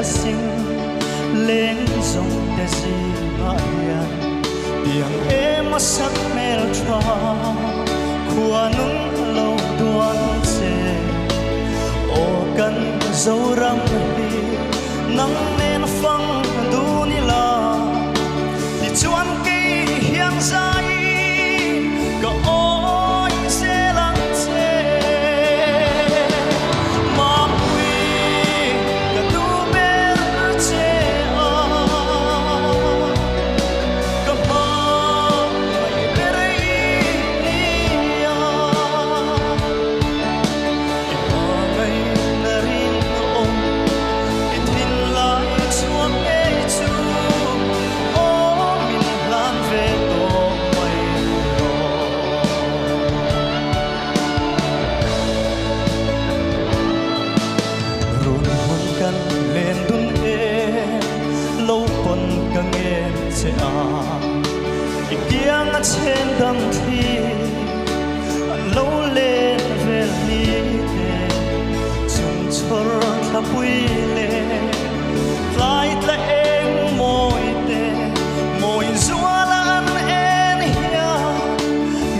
sinh lên dòng để gì hiền tiếng em sắc mel tra khua nung lâu đoan chê ô cần dấu răng đi nắng nên phăng du ni la thì chuan cây hiang dài có ôi sẽ lắng chê mà quy cả tu bên chê có mà mày bên đây nia mà mày na rin ôm itin lại chuông nghe chu ô mình lan về tổ mày run hôn kan lên đun lâu còn càng nghe sẽ ikiang trên đầm thi lâu lên về lý chung chor thắp quy lên lại ta em môi tê môi dúa lan em hia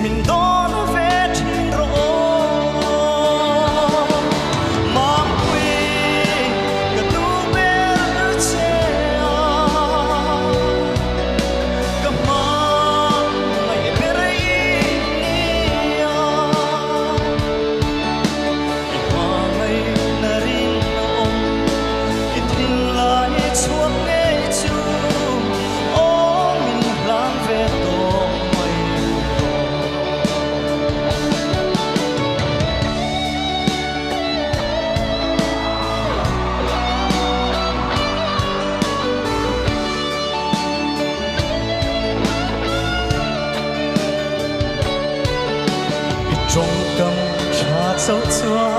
mình đón về trên rô mang quy cả tu bên chê cả mà mày bên đây nia mà mày na rin ôm itin lại chuông nghe chu ô mình lang về tổ mày trong cầm trà sâu chua